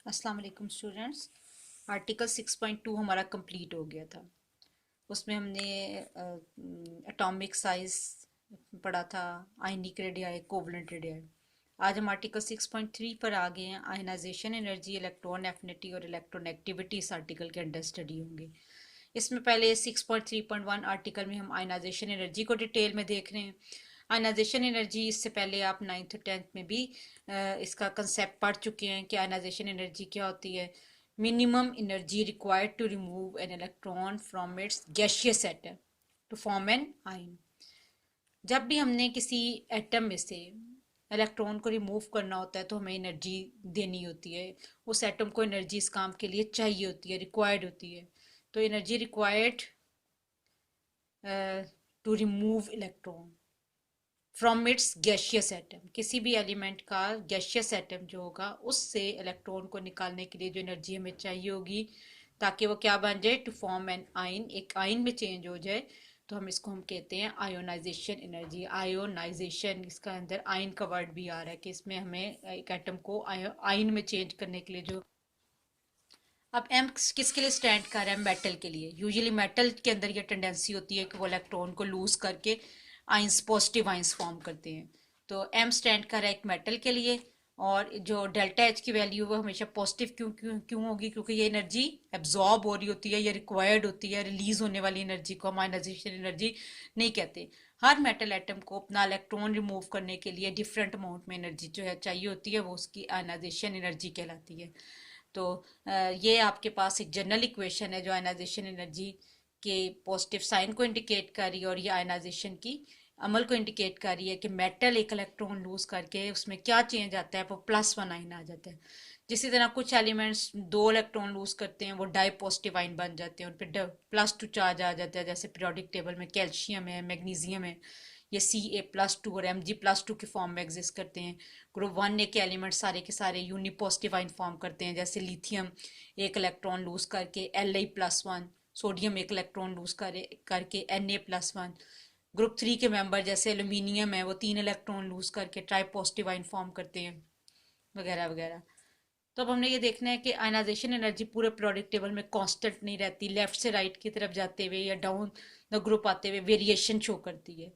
अस्सलाम वालेकुम students. Article 6.2 हमारा कंप्लीट हो गया था। उसमें हमने एटॉमिक साइज पढ़ा था, आयनिक रेडियाई, कोवलेंट रेडियाई। आज हम आर्टिकल 6.3 पर आ गए हैं। आयनाइजेशन एनर्जी, इलेक्ट्रॉन एफिनिटी और इलेक्ट्रोनेगेटिविटी इस आर्टिकल के अंडर स्टडी होंगे। इसमें पहले 6.3.1 आर्टिकल में हम आयनाइजेशन एनर्जी को डिटेल में देख रहे हैं। आयनाइजेशन एनर्जी इससे पहले आप 9th और 10th में भी इसका कंसेप्ट पढ़ चुके हैं कि आयनाइजेशन एनर्जी क्या होती है। Minimum energy required to remove an electron from its gaseous atom to form an ion. जब भी हमने किसी एटम में से इलेक्ट्रॉन को रिमूव करना होता है तो हमें एनर्जी देनी होती है। उस एटम को एनर्जी इस काम के लिए चाहिए होती है, रिक्वायर्ड होती है। तो energy required to remove electron from its gaseous atom, किसी भी एलिमेंट का गैसियस एटम जो होगा उससे इलेक्ट्रॉन को निकालने के लिए जो एनर्जी हमें चाहिए होगी ताकि वो क्या बन जाए, टू फॉर्म एन आयन, एक आयन में चेंज हो जाए। तो हम कहते हैं आयोनाइजेशन एनर्जी। आयोनाइजेशन, इसका अंदर आयन का वर्ड भी आ रहा है कि इसमें हमें एक एटम को आयन में चेंज करने के लिए जो। अब एम किसके लिए स्टैंड कर रहा है? मेटल के लिए। यूजुअली मेटल के अंदर ये टेंडेंसी होती है कि वो इलेक्ट्रॉन को लूज करके आइंस, पॉजिटिव आइंस फॉर्म करते हैं। तो एम स्टैंड कर रहा है एक मेटल के लिए। और जो डेल्टा एच की वैल्यू वो हमेशा पॉजिटिव क्यों क्यों क्यों होगी? क्योंकि ये एनर्जी एब्जॉर्ब हो रही होती है, ये रिक्वायर्ड होती है। रिलीज होने वाली एनर्जी को हम आयनाइजेशन एनर्जी नहीं कहते। हर मेटल एटम को अपना इलेक्ट्रॉन रिमूव करने के लिए डिफरेंट अमाउंट में एनर्जी जो है चाहिए होती है, वो उसकी आयनाइजेशन एनर्जी कहलाती है। तो ये आपके पास एक जनरल इक्वेशन है जो आयनाइजेशन एनर्जी के पॉजिटिव साइन को इंडिकेट कर रही है, और ये आयनाइजेशन की अमल को इंडिकेट कर रही है कि मेटल एक इलेक्ट्रॉन लूज करके उसमें क्या चेंज आता है, वो +1 आयन आ जाता है। जिसी तरह कुछ एलिमेंट्स 2 इलेक्ट्रॉन लूज करते हैं, वो डाई पॉजिटिव आयन बन जाते हैं, उन पर +2 चार्ज आ जाता है। जैसे पीरियोडिक टेबल में कैल्शियम है, मैग्नीशियम है, ये Ca+2 और Mg+2 की फॉर्म में एग्जिस्ट करते हैं। ग्रुप 1A के एलिमेंट सारे के सारे यूनि पॉजिटिव आयन फॉर्म करते हैं। जैसे लिथियम एक इलेक्ट्रॉन लूज करके Li+1, सोडियम एक इलेक्ट्रॉन लूज करके Na+1। ग्रुप 3 के मेंबर जैसे एल्यूमिनियम है, वो 3 इलेक्ट्रॉन लूज करके ट्राई पॉजिटिव आयन फॉर्म करते हैं, वगैरह वगैरह। तो अब हमने ये देखना है कि आयनाइजेशन एनर्जी पूरे पीरियोडिक टेबल में कांस्टेंट नहीं रहती, लेफ्ट से राइट की तरफ जाते हुए या डाउन द ग्रुप आते हुए वेरिएशन शो करती है।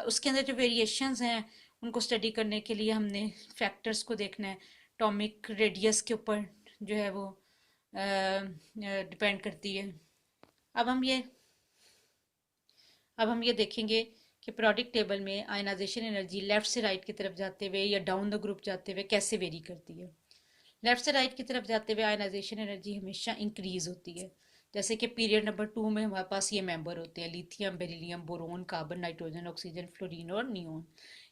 उसके अंदर जो वेरिएशंस हैं उनको स्टडी करने के लिए हमने फैक्टर्स को देखना है। एटॉमिक रेडियस के ऊपर जो है वो डिपेंड करती है। अब हम ये अब हम ये देखेंगे कि पीरियोडिक टेबल में आयनाइजेशन एनर्जी लेफ्ट से राइट की तरफ जाते हुए या डाउन द ग्रुप जाते हुए कैसे वेरी करती है। लेफ्ट से राइट की तरफ जाते हुए आयनाइजेशन एनर्जी हमेशा इंक्रीज होती है। जैसे कि पीरियड नंबर 2 में हमारे पास ये मेंबर होते हैं: lithium, beryllium, boron, carbon, nitrogen, oxygen, fluorine और नियोन।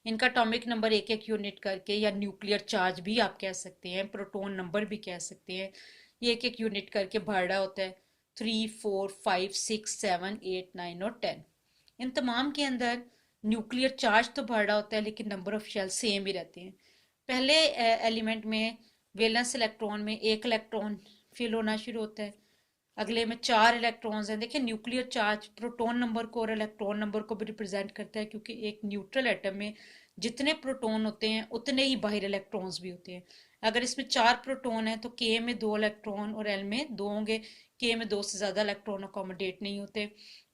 इनका एटॉमिक नंबर एक एक यूनिट करके, या न्यूक्लियर चार्ज भी आप कह सकते हैं, प्रोटॉन नंबर भी कह सकते हैं, ये एक एक यूनिट करके बढ़ रहा होता है: 3, 4, 5, 6, 7, 8, 9 और 10। इन तमाम के अंदर न्यूक्लियर चार्ज तो बढ़ रहा होता है लेकिन नंबर ऑफ शेल सेम ही रहते हैं। पहले एलिमेंट में वैलेंस इलेक्ट्रॉन में एक इलेक्ट्रॉन फिल होना शुरू होता है, अगले में 4 इलेक्ट्रॉन्स हैं। देखिए, न्यूक्लियर चार्ज प्रोटॉन नंबर को और इलेक्ट्रॉन नंबर को भी रिप्रेजेंट करता है, क्योंकि एक न्यूट्रल एटम में जितने प्रोटॉन होते हैं उतने ही बाहर इलेक्ट्रॉन्स भी होते हैं। अगर इसमें 4 प्रोटॉन है तो के में 2 इलेक्ट्रॉन और एल में 2 होंगे। के में 2 से ज़्यादा इलेक्ट्रॉन अकोमोडेट नहीं होते।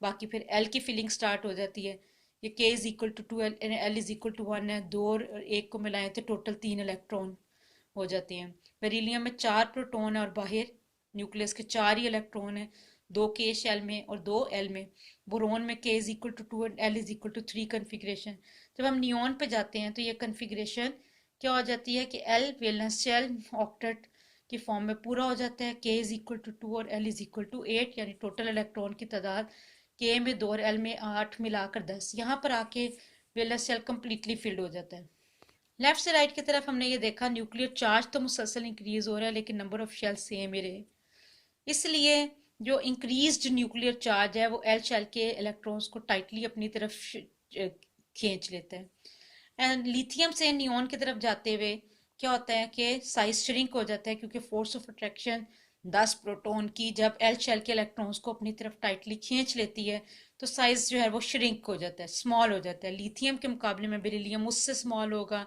बाकी फिर एल की फिलिंग स्टार्ट हो जाती है। ये K is equal to 2, L is equal to 1 है। 2 और 1 को मिलाएं तो टोटल 3 इलेक्ट्रॉन हो जाते हैं। बेरिलियम में 4 प्रोटॉन है और बाहर न्यूक्लियस के 4 ही इलेक्ट्रॉन है, 2 के शेल में और 2 एल में। बोरोन में K is equal to 2 and L is equal to 3 configuration. जब हम नियोन पे जाते हैं तो ये कन्फिग्रेशन क्या हो जाती है कि एल वैलेंस शेल ऑक्टेट की फॉर्म में पूरा हो जाता है। के इज इक्वल टू 2 और एल इज इक्वल टू 8, यानी टोटल इलेक्ट्रॉन की तादाद के में 2 और एल में 8 मिलाकर 10। यहाँ पर आके वैलेंस शेल कम्प्लीटली फिल्ड हो जाता है। लेफ्ट से राइट की तरफ हमने ये देखा, न्यूक्लियर चार्ज तो मुसलसल इंक्रीज हो रहा है लेकिन नंबर ऑफ शेल सेम ही रहे। इसलिए जो इंक्रीज्ड न्यूक्लियर चार्ज है वो एल शेल के इलेक्ट्रॉन्स को टाइटली अपनी तरफ खींच लेता है। एंड लिथियम से नियोन की तरफ जाते हुए क्या होता है कि साइज श्रिंक हो जाता है, क्योंकि फोर्स ऑफ अट्रैक्शन 10 प्रोटॉन की जब एल शेल के इलेक्ट्रॉन्स को अपनी तरफ टाइटली खींच लेती है तो साइज जो है वो श्रिंक हो जाता है, स्मॉल हो जाता है। लिथियम के मुकाबले में बेरिलियम उससे स्मॉल होगा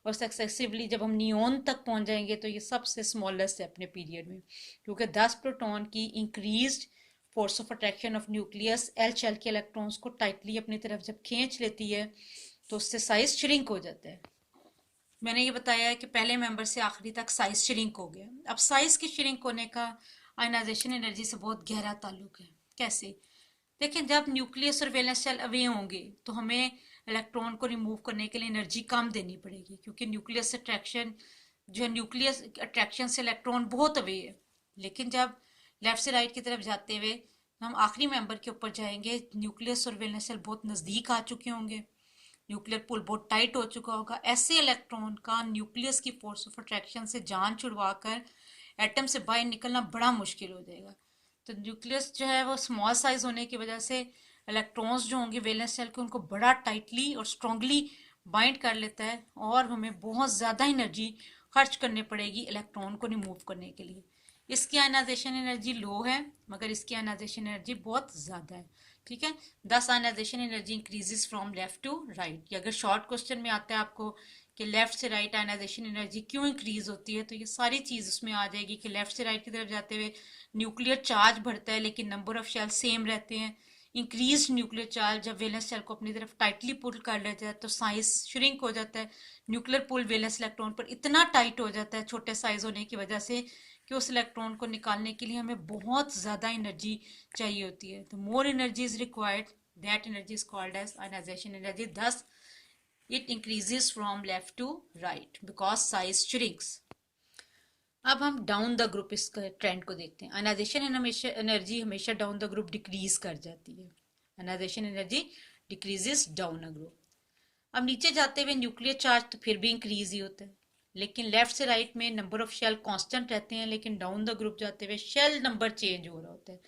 और सक्सेसिवली जब हम नियोन तक पहुंच जाएंगे तो ये सबसे स्मॉलेस्ट है अपने पीरियड में, क्योंकि 10 प्रोटॉन की increased force of attraction of nucleus L shell के इलेक्ट्रॉन्स को टाइटली अपनी तरफ जब खींच लेती है तो उससे साइज श्रिंक हो जाता है। मैंने ये बताया है कि पहले मेंबर से आखिरी तक साइज श्रिंक हो गया। अब साइज की श्रिंक होने का आयनाइजेशन एनर्जी से बहुत गहरा ताल्लुक है। कैसे? देखिए, जब न्यूक्लियस और वैलेंस शेल अवे होंगे तो हमें इलेक्ट्रॉन को रिमूव करने के लिए एनर्जी कम देनी पड़ेगी, क्योंकि न्यूक्लियस अट्रैक्शन जो है, न्यूक्लियस अट्रैक्शन से इलेक्ट्रॉन बहुत अवे है। लेकिन जब लेफ्ट से राइट की तरफ जाते हुए हम आखिरी मेंबर के ऊपर जाएंगे, न्यूक्लियस और वैलेंस शेल बहुत नज़दीक आ चुके होंगे, न्यूक्लियर पुल बहुत टाइट हो चुका होगा। ऐसे इलेक्ट्रॉन का न्यूक्लियस की फोर्स ऑफ अट्रैक्शन से जान छुड़वाकर एटम से बाहर निकलना बड़ा मुश्किल हो जाएगा। तो न्यूक्लियस जो है वो स्मॉल साइज होने की वजह से इलेक्ट्रॉन्स जो होंगे वैलेंस शेल के, उनको बड़ा टाइटली और स्ट्रांगली बाइंड कर लेता है, और हमें बहुत ज़्यादा एनर्जी खर्च करनी पड़ेगी इलेक्ट्रॉन को रिमूव करने के लिए। इसकी आयनाइजेशन एनर्जी लो है, मगर इसकी आयनाइजेशन एनर्जी बहुत ज़्यादा है। ठीक है, 10 ionisation energy increases from left to right. ये अगर शॉर्ट क्वेश्चन में आता है आपको कि लेफ्ट से राइट आयनाइजेशन एनर्जी क्यों इंक्रीज होती है, तो ये सारी चीज़ उसमें आ जाएगी कि लेफ्ट से राइट की तरफ जाते हुए न्यूक्लियर चार्ज बढ़ता है लेकिन नंबर ऑफ शेल सेम रहते हैं। इंक्रीज न्यूक्लियर चार्ज जब वैलेंस शेल को अपनी तरफ टाइटली पुल कर लेता है तो साइज श्रिंक हो जाता है। न्यूक्लियर पुल वैलेंस इलेक्ट्रॉन पर इतना टाइट हो जाता है छोटे साइज होने की वजह से कि उस इलेक्ट्रॉन को निकालने के लिए हमें बहुत ज़्यादा एनर्जी चाहिए होती है। तो more energy is required, that energy is called as ionisation energy. thus it increases from left to right because size shrinks। अब हम डाउन द ग्रुप इस ट्रेंड को देखते हैं। आयनाइजेशन एनर्जी हमेशा डाउन द ग्रुप डिक्रीज कर जाती है। Ionisation energy decreases down a group. अब नीचे जाते हुए न्यूक्लियर चार्ज तो फिर भी इंक्रीज ही होता है, लेकिन लेफ्ट से राइट में नंबर ऑफ शेल कांस्टेंट रहते हैं, लेकिन डाउन द ग्रुप जाते हुए शेल नंबर चेंज हो रहा होता है।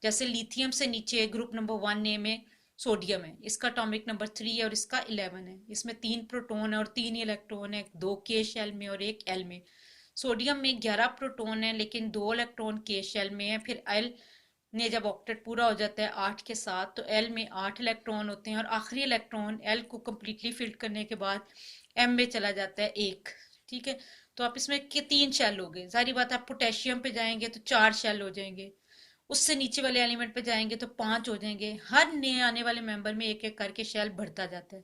जैसे लिथियम से नीचे ग्रुप नंबर 1A में सोडियम है, इसका एटॉमिक नंबर 3 है और इसका 11 है। इसमें 3 प्रोटॉन है और 3 इलेक्ट्रॉन है, 2 के शेल में और 1 एल में। सोडियम में 11 प्रोटॉन है लेकिन 2 इलेक्ट्रॉन के शेल में है। फिर एल ने जब ऑक्टेट पूरा हो जाता है 8 के साथ, तो एल में 8 इलेक्ट्रॉन होते हैं और आखिरी इलेक्ट्रॉन एल को कम्प्लीटली फिल करने के बाद एम में चला जाता है 1। ठीक है, तो आप इसमें के 3 शेल हो गए। सारी बात, आप पोटेशियम पे जाएंगे तो 4 शेल हो जाएंगे, उससे नीचे वाले एलिमेंट पे जाएंगे तो 5 हो जाएंगे। हर नए आने वाले मेंबर में एक एक करके शेल बढ़ता जाता है।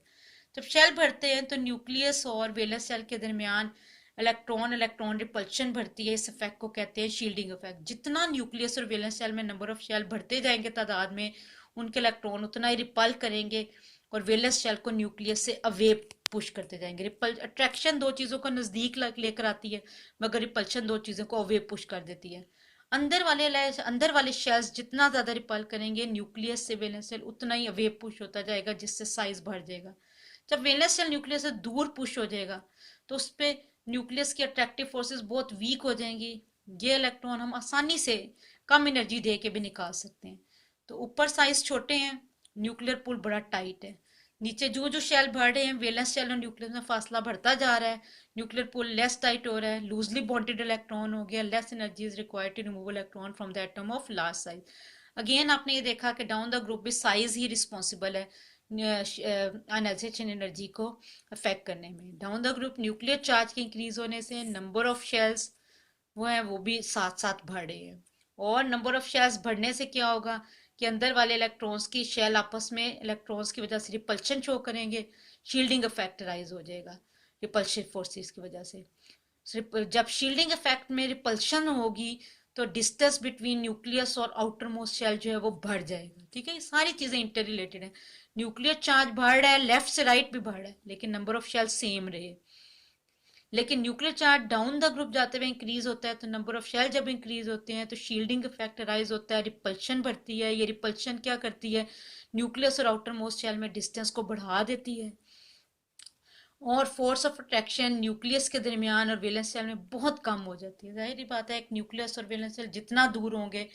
जब शेल बढ़ते हैं तो न्यूक्लियस और वैलेंस शेल के दरमियान इलेक्ट्रॉन इलेक्ट्रॉन रिपल्शन बढ़ती है। इस इफेक्ट को कहते हैं शील्डिंग इफेक्ट। जितना न्यूक्लियस और वैलेंस शेल में नंबर ऑफ शेल बढ़ते जाएंगे तादाद में, उनके इलेक्ट्रॉन उतना ही रिपल करेंगे और वैलेंस शेल को न्यूक्लियस से अवे पुश करते जाएंगे। रिपल अट्रैक्शन दो चीज़ों को नज़दीक लेकर आती है, मगर रिपल्शन दो चीज़ों को अवे पुश कर देती है। अंदर वाले शेल्स जितना ज़्यादा रिपल करेंगे न्यूक्लियस से, वैलेंस शेल उतना ही अवे पुश होता जाएगा, जिससे साइज बढ़ जाएगा। जब वैलेंस शेल न्यूक्लियस से दूर पुश हो जाएगा तो उस पर न्यूक्लियस की अट्रैक्टिव फोर्सेस बहुत वीक हो जाएंगी। ये इलेक्ट्रॉन हम आसानी से कम एनर्जी दे के भी निकाल सकते हैं। तो ऊपर साइज छोटे हैं, न्यूक्लियर पुल बड़ा टाइट है। नीचे जो जो शेल बढ़ रहे हैं, वैलेंस शेल और न्यूक्लियस में फासला बढ़ता जा रहा है, न्यूक्लियर पुल लेस टाइट हो रहा है, लूजली बॉन्डेड इलेक्ट्रॉन हो गया, less energy is required to remove electron from the atom of large size. Again आपने ये देखा कि डाउन द ग्रुप भी साइज ही रिस्पॉन्सिबल है आयनाइजेशन एनर्जी को अफेक्ट करने में। Down the group nuclear charge के इंक्रीज होने से नंबर ऑफ शेल्स वो है वो भी साथ साथ बढ़ रहे हैं। और नंबर ऑफ शेल्स बढ़ने से क्या होगा कि अंदर वाले इलेक्ट्रॉन्स की शेल आपस में इलेक्ट्रॉन्स की वजह से रिपल्शन शो करेंगे, शील्डिंग इफेक्ट राइज हो जाएगा रिपल्शन फोर्सेस की वजह से। जब शील्डिंग इफेक्ट में रिपल्शन होगी तो डिस्टेंस बिटवीन न्यूक्लियस और आउटर मोस्ट शेल जो है वो बढ़ जाएगा। ठीक है, ये सारी चीजें इंटर रिलेटेड है। न्यूक्लियर चार्ज बढ़ रहा है, लेफ्ट से राइट भी बढ़ रहा है, लेकिन नंबर ऑफ शेल सेम रहे। लेकिन nuclear charge down the group जाते हुए इंक्रीज होता है, तो नंबर ऑफ शेल जब इंक्रीज होते हैं तो शील्डिंग इफेक्ट राइज होता है, रिपल्शन बढ़ती है। ये रिपल्शन क्या करती है, न्यूक्लियस और आउटर मोस्ट शेल में डिस्टेंस को बढ़ा देती है। और फोर्स ऑफ अट्रैक्शन न्यूक्लियस के दरमियान और वैलेंस शेल में बहुत कम हो जाती है। जाहिर बात है, एक न्यूक्लियस और वैलेंस शेल जितना दूर होंगे,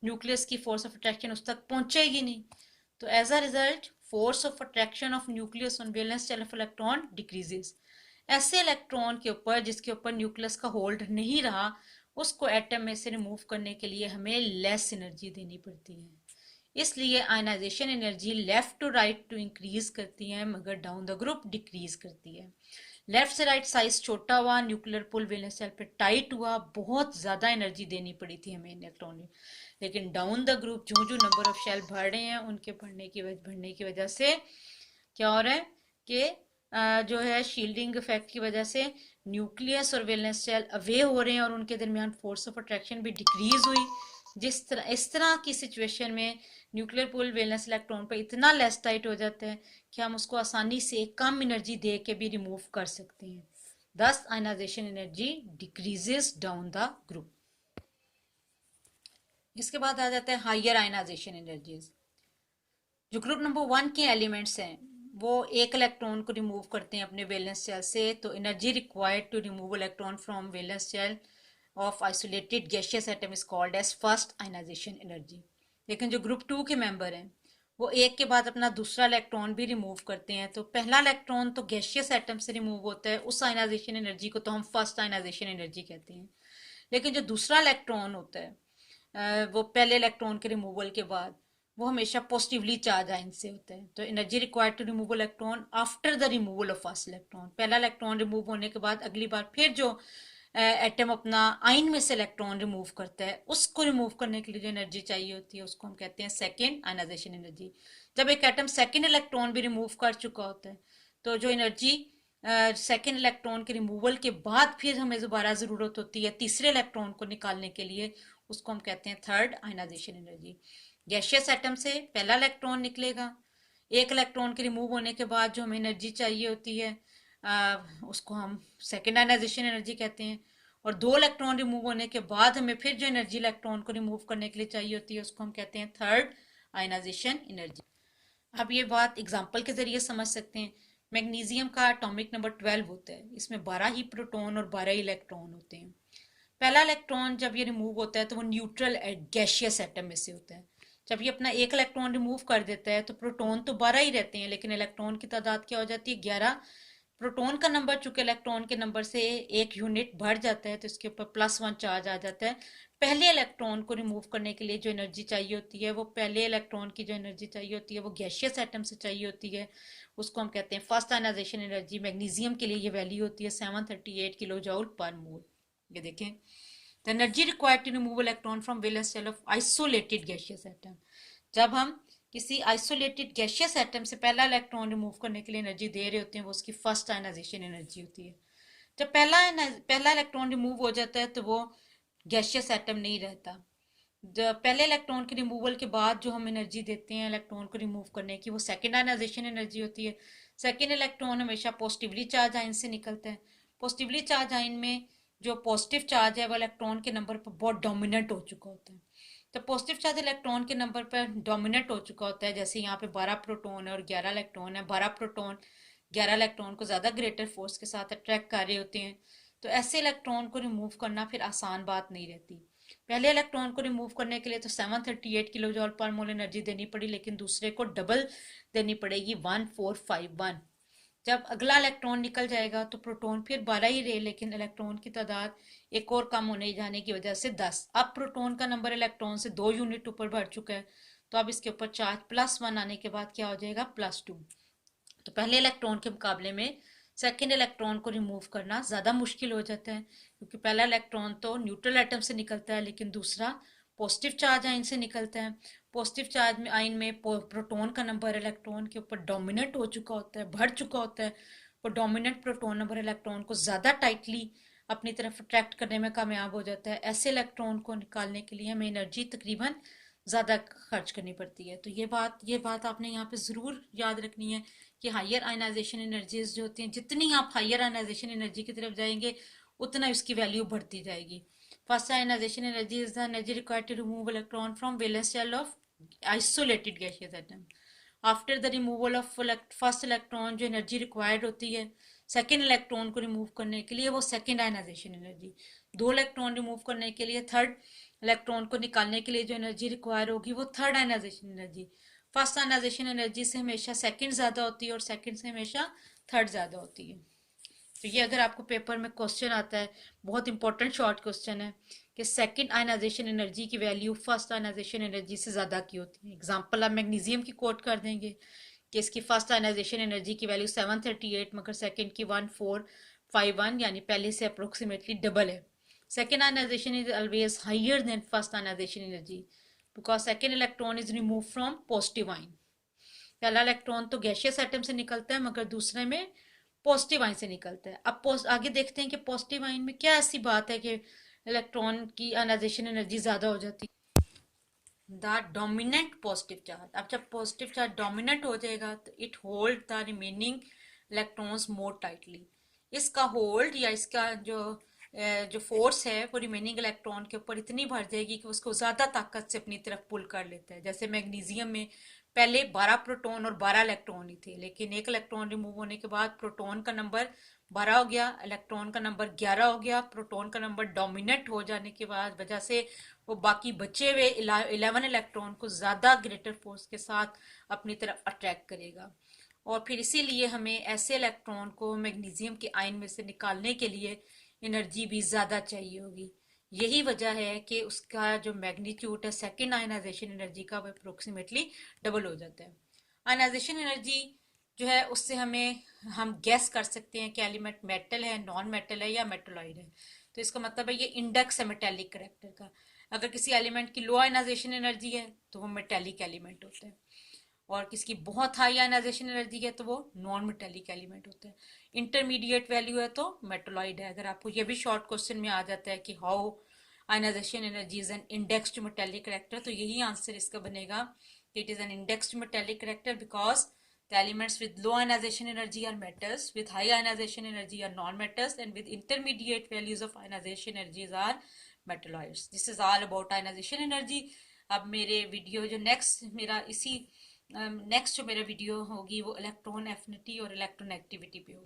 न्यूक्लियस की फोर्स ऑफ अट्रैक्शन उस तक पहुंचेगी नहीं। तो as a result force of attraction of nucleus on valence shell of electron decreases. ऐसे इलेक्ट्रॉन के ऊपर जिसके ऊपर न्यूक्लियस का होल्ड नहीं रहा, उसको एटम में से रिमूव करने के लिए हमें लेस एनर्जी देनी पड़ती है। इसलिए ionisation energy left to right to increase करती है, मगर डाउन द ग्रुप डिक्रीज करती है। लेफ्ट से राइट साइज छोटा हुआ, न्यूक्लियर पुल वैलेंस शेल पे टाइट हुआ, बहुत ज्यादा एनर्जी देनी पड़ी थी हमें इलेक्ट्रॉन में। लेकिन डाउन द ग्रुप जो जो नंबर ऑफ शेल बढ़ रहे हैं उनके बढ़ने की वजह से क्या हो रहा है कि जो है शील्डिंग इफेक्ट की वजह से न्यूक्लियस और वैलेंस शेल अवे हो रहे हैं और उनके दरमियान फोर्स ऑफ अट्रैक्शन भी डिक्रीज हुई। इस तरह की सिचुएशन में न्यूक्लियर पूल वैलेंस इलेक्ट्रॉन पर इतना लेस टाइट हो जाता है कि हम उसको आसानी से कम एनर्जी दे के भी रिमूव कर सकते हैं। Thus ionisation energy decreases down the group. इसके बाद आ जाता है हायर आयनाइजेशन एनर्जीज। जो ग्रुप नंबर 1 के एलिमेंट्स हैं वो एक इलेक्ट्रॉन को रिमूव करते हैं अपने वैलेंस शेल से, तो energy required to remove electron from valence shell of isolated gaseous atom is called as first ionisation energy. लेकिन जो ग्रुप 2 के मेंबर हैं वो एक के बाद अपना दूसरा इलेक्ट्रॉन भी रिमूव करते हैं, तो पहला इलेक्ट्रॉन तो गैसियस एटम से रिमूव होता है, उस आयनाइजेशन एनर्जी को तो हम फर्स्ट आयनाइजेशन एनर्जी कहते हैं। लेकिन जो दूसरा इलेक्ट्रॉन होता है वो पहले इलेक्ट्रॉन के रिमूवल के बाद वो हमेशा पॉजिटिवली चार्ज आयन से होता है। तो energy required to remove electron after the removal of first electron, पहला इलेक्ट्रॉन रिमूव होने के बाद अगली बार फिर जो एटम अपना आयन में से इलेक्ट्रॉन रिमूव करता है उसको रिमूव करने के लिए जो एनर्जी चाहिए होती है उसको हम कहते हैं सेकेंड आयनाइजेशन एनर्जी। जब एक एटम सेकेंड इलेक्ट्रॉन भी रिमूव कर चुका होता है तो जो एनर्जी सेकेंड इलेक्ट्रॉन के रिमूवल के बाद फिर हमें दोबारा ज़रूरत होती है तीसरे इलेक्ट्रॉन को निकालने के लिए, उसको हम कहते हैं third ionisation energy. Gaseous atom से पहला इलेक्ट्रॉन निकलेगा, एक इलेक्ट्रॉन के रिमूव होने के बाद जो हमें एनर्जी चाहिए होती है उसको हम सेकेंड आयनाइजेशन एनर्जी कहते हैं। और दो इलेक्ट्रॉन रिमूव होने के बाद हमें फिर जो एनर्जी इलेक्ट्रॉन को रिमूव करने के लिए चाहिए होती है उसको हम कहते हैं थर्ड आयनाइजेशन एनर्जी। अब ये बात एग्जाम्पल के जरिए समझ सकते हैं। मैग्नीशियम का एटॉमिक नंबर 12 होता है, इसमें 12 ही प्रोटॉन और 12 इलेक्ट्रॉन होते हैं। पहला इलेक्ट्रॉन जब ये रिमूव होता है तो वो न्यूट्रल गैसियस एटम में से होता है। जब ये अपना एक इलेक्ट्रॉन रिमूव कर देता है तो प्रोटॉन तो 12 ही रहते हैं लेकिन इलेक्ट्रॉन की तादाद क्या हो जाती है 11। प्रोटॉन का नंबर चूंकि इलेक्ट्रॉन के नंबर से एक यूनिट बढ़ जाता है तो इसके ऊपर +1 चार्ज आ जाता है। पहले इलेक्ट्रॉन को रिमूव करने के लिए जो एनर्जी चाहिए होती है वो पहले इलेक्ट्रॉन की जो एनर्जी चाहिए होती है वो गैसियस एटम से चाहिए होती है, उसको हम कहते हैं फर्स्ट आयनाइजेशन एनर्जी। मैग्नीशियम के लिए ये वैल्यू होती है 738 किलो जूल पर मोल। ये देखें, the energy required to remove electron from valence shell of isolated gaseous atom. जब हम किसी आइसोलेटेड गैसियस एटम से पहला इलेक्ट्रॉन रिमूव करने के लिए एनर्जी दे रहे होते हैं वो उसकी फर्स्ट आयनाइजेशन एनर्जी होती है। जब पहला इलेक्ट्रॉन रिमूव हो जाता है तो वो गैसियस एटम नहीं रहता। जब पहले इलेक्ट्रॉन के रिमूवल के बाद जो हम एनर्जी देते हैं इलेक्ट्रॉन को रिमूव करने की वो सेकेंड आयनाइजेशन एनर्जी होती है। सेकेंड इलेक्ट्रॉन हमेशा पॉजिटिवली चार्ज आयन से निकलता है। पॉजिटिवली चार्ज आयन में जो पॉजिटिव चार्ज है वो इलेक्ट्रॉन के नंबर पर बहुत डोमिनेंट हो चुका होता है। तो पॉजिटिव चार्ज इलेक्ट्रॉन के नंबर पर डोमिनेट हो चुका होता है, जैसे यहाँ पे 12 प्रोटॉन है और 11 इलेक्ट्रॉन है। 12 प्रोटॉन 11 इलेक्ट्रॉन को ज़्यादा ग्रेटर फोर्स के साथ अट्रैक्ट कर रहे होते हैं, तो ऐसे इलेक्ट्रॉन को रिमूव करना फिर आसान बात नहीं रहती। पहले इलेक्ट्रॉन को रिमूव करने के लिए तो 738 किलो जूल पर मोल एनर्जी देनी पड़ी, लेकिन दूसरे को डबल देनी पड़ेगी 1451। जब अगला इलेक्ट्रॉन निकल जाएगा तो प्रोटॉन फिर 12 ही रहे लेकिन इलेक्ट्रॉन की तादाद एक और कम होने जाने की वजह से 10। अब प्रोटॉन का नंबर इलेक्ट्रॉन से 2 यूनिट ऊपर बढ़ चुका है, तो अब इसके ऊपर चार्ज +1 आने के बाद क्या हो जाएगा +2। तो पहले इलेक्ट्रॉन के मुकाबले में सेकेंड इलेक्ट्रॉन को रिमूव करना ज़्यादा मुश्किल हो जाता है, क्योंकि पहला इलेक्ट्रॉन तो न्यूट्रल एटम से निकलता है लेकिन दूसरा पॉजिटिव चार्ज आयन से निकलता है। पॉजिटिव चार्ज में आयन में प्रोटॉन का नंबर इलेक्ट्रॉन के ऊपर डोमिनेट हो चुका होता है, बढ़ चुका होता है। और डोमिनेंट प्रोटॉन नंबर इलेक्ट्रॉन को ज़्यादा टाइटली अपनी तरफ अट्रैक्ट करने में कामयाब हो जाता है। ऐसे इलेक्ट्रॉन को निकालने के लिए हमें एनर्जी तकरीबन ज़्यादा खर्च करनी पड़ती है। तो ये बात आपने यहाँ पे ज़रूर याद रखनी है कि हायर आयनाइजेशन एनर्जीज जो होती हैं, जितनी आप हायर आयनाइजेशन एनर्जी की तरफ जाएंगे उतना उसकी वैल्यू बढ़ती जाएगी। First ionisation energy is the energy required to remove electron from valence shell of isolated gaseous atom. After the removal of first electron जो एनर्जी रिक्वायर्ड होती है सेकेंड इलेक्ट्रॉन को रिमूव करने के लिए वो सेकेंड आयनाइजेशन एनर्जी। दो electron remove करने के लिए थर्ड इलेक्ट्रॉन को निकालने के लिए जो एनर्जी रिक्वायर होगी वो third ionisation energy. First ionisation energy से हमेशा सेकंड ज़्यादा होती है और सेकंड से हमेशा थर्ड ज़्यादा होती है। तो ये अगर आपको पेपर में क्वेश्चन आता है, बहुत इंपॉर्टेंट शॉर्ट क्वेश्चन है कि सेकंड आयनाइजेशन एनर्जी की वैल्यू फर्स्ट आयनाइजेशन एनर्जी से ज़्यादा की होती है। एग्जाम्पल आप मैग्नीशियम की कोट कर देंगे कि इसकी फर्स्ट आयनाइजेशन एनर्जी की वैल्यू 738 मगर सेकंड की 1451, यानी पहले से अप्रोक्सीमेटली डबल है. Second ionisation is always higher than first ionisation energy because second electron is remove from positive ion. पहला इलेक्ट्रॉन तो गैशियस एटम से निकलता है मगर दूसरे में पॉजिटिव आयन से निकलता है. अब आगे देखते हैं कि पॉजिटिव आयन में क्या ऐसी बात है कि इलेक्ट्रॉन की आयनाइजेशन एनर्जी ज्यादा हो जाती है. The dominant positive charge. अब जब पॉजिटिव चार्ज डोमिनेंट हो जाएगा तो it hold the remaining electrons more tightly. इसका होल्ड या इसका जो फोर्स है वो रिमेनिंग इलेक्ट्रॉन के ऊपर इतनी बढ़ जाएगी कि उसको ज्यादा ताकत से अपनी तरफ पुल कर लेता है. जैसे मैग्नीशियम में पहले 12 प्रोटॉन और 12 इलेक्ट्रॉन ही थे, लेकिन एक इलेक्ट्रॉन रिमूव होने के बाद प्रोटॉन का नंबर 12 हो गया, इलेक्ट्रॉन का नंबर 11 हो गया. प्रोटॉन का नंबर डोमिनेट हो जाने के बाद वजह से वो बाकी बचे हुए 11 इलेक्ट्रॉन को ज्यादा ग्रेटर फोर्स के साथ अपनी तरफ अट्रैक्ट करेगा. और फिर इसीलिए हमें ऐसे इलेक्ट्रॉन को मैग्नीशियम के आयन में से निकालने के लिए एनर्जी भी ज्यादा चाहिए होगी. यही वजह है कि उसका जो मैग्नीट्यूड है सेकेंड आयनाइजेशन एनर्जी का वो अप्रोक्सीमेटली डबल हो जाता है. आयनाइजेशन एनर्जी जो है उससे हम गैस कर सकते हैं कि एलिमेंट मेटल है, नॉन मेटल है या मेटलॉइड है. तो इसका मतलब है ये इंडेक्स है मेटेलिक करेक्टर का. अगर किसी एलिमेंट की लो आयनाइजेशन एनर्जी है तो वो मेटेलिक एलिमेंट होता है, और किसकी बहुत हाई आयनाइजेशन एनर्जी है तो वो नॉन मेटेलिक एलिमेंट होता है. इंटरमीडिएट वैल्यू है तो मेटलॉइड है. अगर आपको ये भी शॉर्ट क्वेश्चन में आ जाता है कि how ionisation energy is an index to metallic character, तो यही आंसर इसका बनेगा. It is an index to metallic character because the elements with low ionization energy are metals, with high ionization energy are non-metals, and with intermediate values of ionization energies are metalloids. This is all about ionization energy. अब मेरे video जो next जो मेरा video होगी वो electron affinity और electron activity पे होगी.